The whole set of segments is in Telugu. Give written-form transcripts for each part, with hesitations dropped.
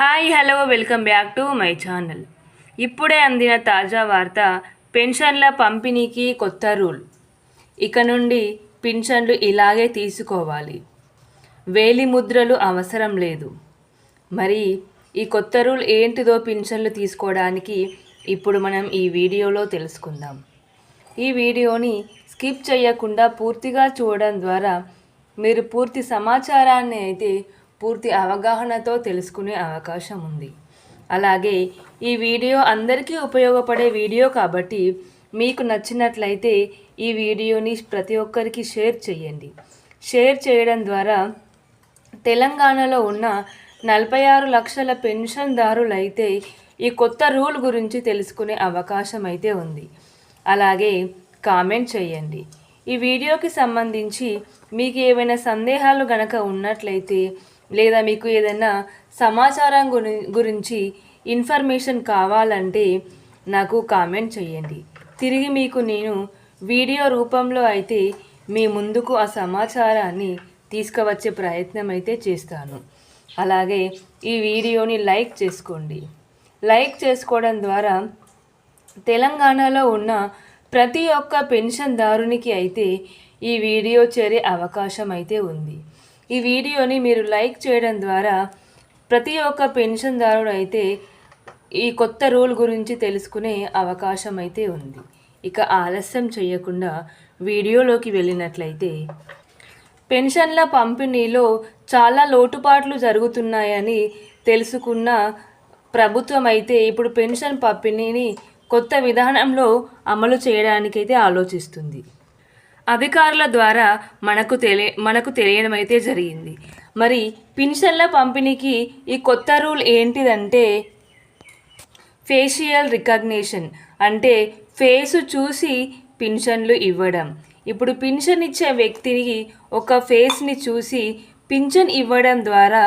Hi hello welcome back to my channel. ఇప్పుడే అందిన తాజా వార్త, పెన్షన్ల పంపిణీకి కొత్త రూల్. ఇక నుండి పెన్షన్లు ఇలాగే తీసుకోవాలి, వేలి ముద్రలు అవసరం లేదు. మరి ఈ కొత్త రూల్ ఏంటిదో పెన్షన్లు తీసుకోవడానికి ఇప్పుడు మనం ఈ వీడియోలో తెలుసుకుందాం. ఈ వీడియోని స్కిప్ చేయకుండా పూర్తిగా చూడడం ద్వారా మీరు పూర్తి సమాచారాన్ని అయితే పూర్తి అవగాహనతో తెలుసుకునే అవకాశం ఉంది. అలాగే ఈ వీడియో అందరికీ ఉపయోగపడే వీడియో కాబట్టి మీకు నచ్చినట్లయితే ఈ వీడియోని ప్రతి ఒక్కరికి షేర్ చేయండి. షేర్ చేయడం ద్వారా తెలంగాణలో ఉన్న 46 లక్షల పెన్షన్దారులైతే ఈ కొత్త రూల్ గురించి తెలుసుకునే అవకాశం అయితే ఉంది. అలాగే కామెంట్ చేయండి. ఈ వీడియోకి సంబంధించి మీకు ఏవైనా సందేహాలు గనక ఉన్నట్లయితే లేదా మీకు ఏదైనా సమాచారం గురించి ఇన్ఫర్మేషన్ కావాలంటే నాకు కామెంట్ చేయండి. తిరిగి మీకు నేను వీడియో రూపంలో అయితే మీ ముందుకు ఆ సమాచారాన్ని తీసుకువచ్చే ప్రయత్నం అయితే చేస్తాను. అలాగే ఈ వీడియోని లైక్ చేసుకోండి. లైక్ చేసుకోవడం ద్వారా తెలంగాణలో ఉన్న ప్రతి ఒక్క పెన్షన్దారునికి అయితే ఈ వీడియో చేరే అవకాశం అయితే ఉంది. ఈ వీడియోని మీరు లైక్ చేయడం ద్వారా ప్రతి ఒక్క పెన్షన్దారుడు అయితే ఈ కొత్త రూల్ గురించి తెలుసుకునే అవకాశం అయితే ఉంది. ఇక ఆలస్యం చేయకుండా వీడియోలోకి వెళ్ళినట్లయితే, పెన్షన్ల పంపిణీలో చాలా లోటుపాట్లు జరుగుతున్నాయని తెలుసుకున్న ప్రభుత్వం అయితే ఇప్పుడు పెన్షన్ పంపిణీని కొత్త విధానంలో అమలు చేయడానికైతే ఆలోచిస్తుంది. అధికారుల ద్వారా మనకు తెలియడం అయితే జరిగింది. మరి పెన్షన్ల పంపిణీకి ఈ కొత్త రూల్ ఏంటిదంటే, ఫేషియల్ రికగ్నిషన్ అంటే ఫేసు చూసి పెన్షన్లు ఇవ్వడం. ఇప్పుడు పెన్షన్ ఇచ్చే వ్యక్తికి ఒక ఫేస్ని చూసి పెన్షన్ ఇవ్వడం ద్వారా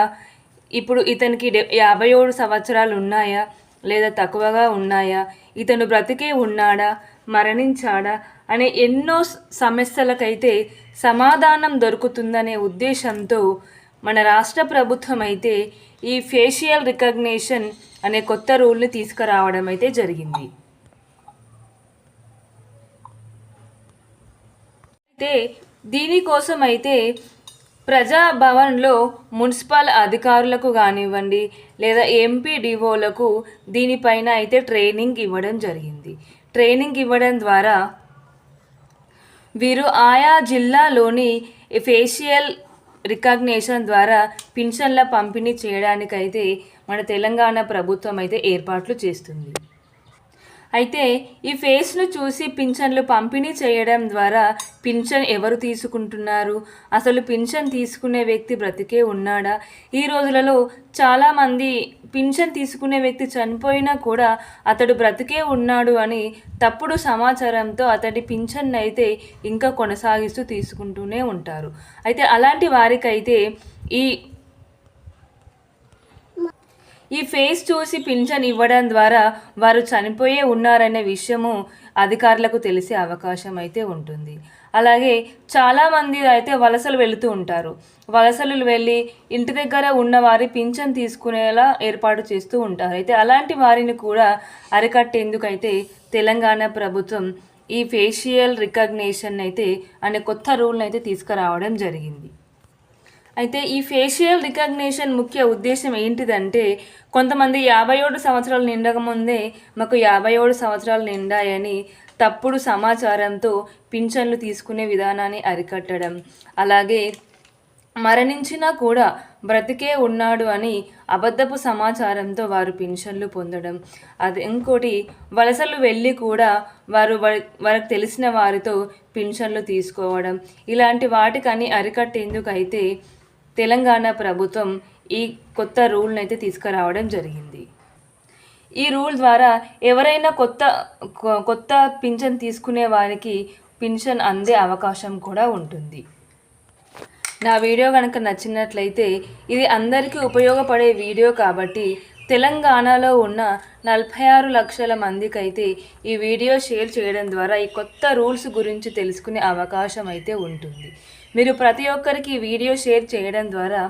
ఇప్పుడు ఇతనికి 57 సంవత్సరాలు ఉన్నాయా లేదా తక్కువగా ఉన్నాయా, ఇతను బ్రతికే ఉన్నాడా మరణించాడా అనే ఎన్నో సమస్యలకైతే సమాధానం దొరుకుతుందనే ఉద్దేశంతో మన రాష్ట్ర ప్రభుత్వం అయితే ఈ ఫేషియల్ రికగ్నిషన్ అనే కొత్త రూల్ని తీసుకురావడం అయితే జరిగింది. అయితే దీనికోసం అయితే ప్రజాభవన్లో మున్సిపల్ అధికారులకు కానివ్వండి లేదా ఎంపీడీఓలకు దీనిపైన అయితే ట్రైనింగ్ ఇవ్వడం జరిగింది. ట్రైనింగ్ ఇవ్వడం ద్వారా వీరు ఆయా జిల్లాలోని ఫేషియల్ రికగ్నిషన్ ద్వారా పెన్షన్ల పంపిణీ చేయడానికైతే మన తెలంగాణ ప్రభుత్వం అయితే ఏర్పాట్లు చేస్తుంది. అయితే ఈ ఫేస్ను చూసి పింఛన్లు పంపిణీ చేయడం ద్వారా పింఛన్ ఎవరు తీసుకుంటున్నారు, అసలు పింఛన్ తీసుకునే వ్యక్తి బ్రతికే ఉన్నాడా, ఈ రోజులలో చాలామంది పింఛన్ తీసుకునే వ్యక్తి చనిపోయినా కూడా అతడు బ్రతికే ఉన్నాడు అని తప్పుడు సమాచారంతో అతడి పింఛన్ అయితే ఇంకా కొనసాగిస్తూ తీసుకుంటూనే ఉంటారు. అయితే అలాంటి వారికైతే ఈ ఫేస్ చూసి పింఛన్ ఇవ్వడం ద్వారా వారు చనిపోయే ఉన్నారనే విషయము అధికారులకు తెలిసే అవకాశం అయితే ఉంటుంది. అలాగే చాలామంది అయితే వలసలు వెళుతూ ఉంటారు. వలసలు వెళ్ళి ఇంటి దగ్గర ఉన్న వారి పింఛన్ తీసుకునేలా ఏర్పాటు చేస్తూ ఉంటారు. అయితే అలాంటి వారిని కూడా అరికట్టేందుకైతే తెలంగాణ ప్రభుత్వం ఈ ఫేషియల్ రికగ్నిషన్ అయితే అనే కొత్త రూల్ని అయితే తీసుకురావడం జరిగింది. అయితే ఈ ఫేషియల్ రికగ్నిషన్ ముఖ్య ఉద్దేశం ఏంటిదంటే, కొంతమంది 57 సంవత్సరాలు నిండకముందే మాకు 57 సంవత్సరాలు నిండాయని తప్పుడు సమాచారంతో పింఛన్లు తీసుకునే విధానాన్ని అరికట్టడం, అలాగే మరణించినా కూడా బ్రతికే ఉన్నాడు అని అబద్ధపు సమాచారంతో వారు పింఛన్లు పొందడం, అది ఇంకోటి వలసలు వెళ్ళి కూడా వారికి తెలిసిన వారితో పింఛన్లు తీసుకోవడం, ఇలాంటి వాటికని అరికట్టేందుకైతే తెలంగాణ ప్రభుత్వం ఈ కొత్త రూల్ని అయితే తీసుకురావడం జరిగింది. ఈ రూల్ ద్వారా ఎవరైనా కొత్త పింఛన్ తీసుకునే వారికి పింఛన్ అందే అవకాశం కూడా ఉంటుంది. నా వీడియో కనుక నచ్చినట్లయితే ఇది అందరికీ ఉపయోగపడే వీడియో కాబట్టి తెలంగాణలో ఉన్న 46 లక్షల మందికి అయితే ఈ వీడియో షేర్ చేయడం ద్వారా ఈ కొత్త రూల్స్ గురించి తెలుసుకునే అవకాశం అయితే ఉంటుంది. మీరు ప్రతి ఒక్కరికి వీడియో షేర్ చేయడం ద్వారా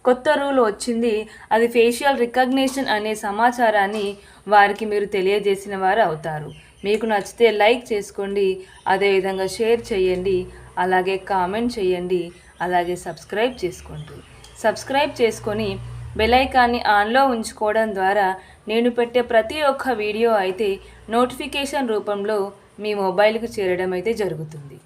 కొత్త రూల్ వచ్చింది, అది ఫేషియల్ రికగ్నిషన్ అనే సమాచారాన్ని వారికి మీరు తెలియజేసిన వారు అవుతారు. మీకు నచ్చితే లైక్ చేసుకోండి, అదేవిధంగా షేర్ చేయండి, అలాగే కామెంట్ చేయండి, అలాగే సబ్స్క్రైబ్ చేసుకోండి. సబ్స్క్రైబ్ చేసుకొని బెల్ ఐకాన్ని ఆన్లో ఉంచుకోవడం ద్వారా నేను పెట్టే ప్రతి ఒక్క వీడియో అయితే నోటిఫికేషన్ రూపంలో మీ మొబైల్కి చేరడం అయితే జరుగుతుంది.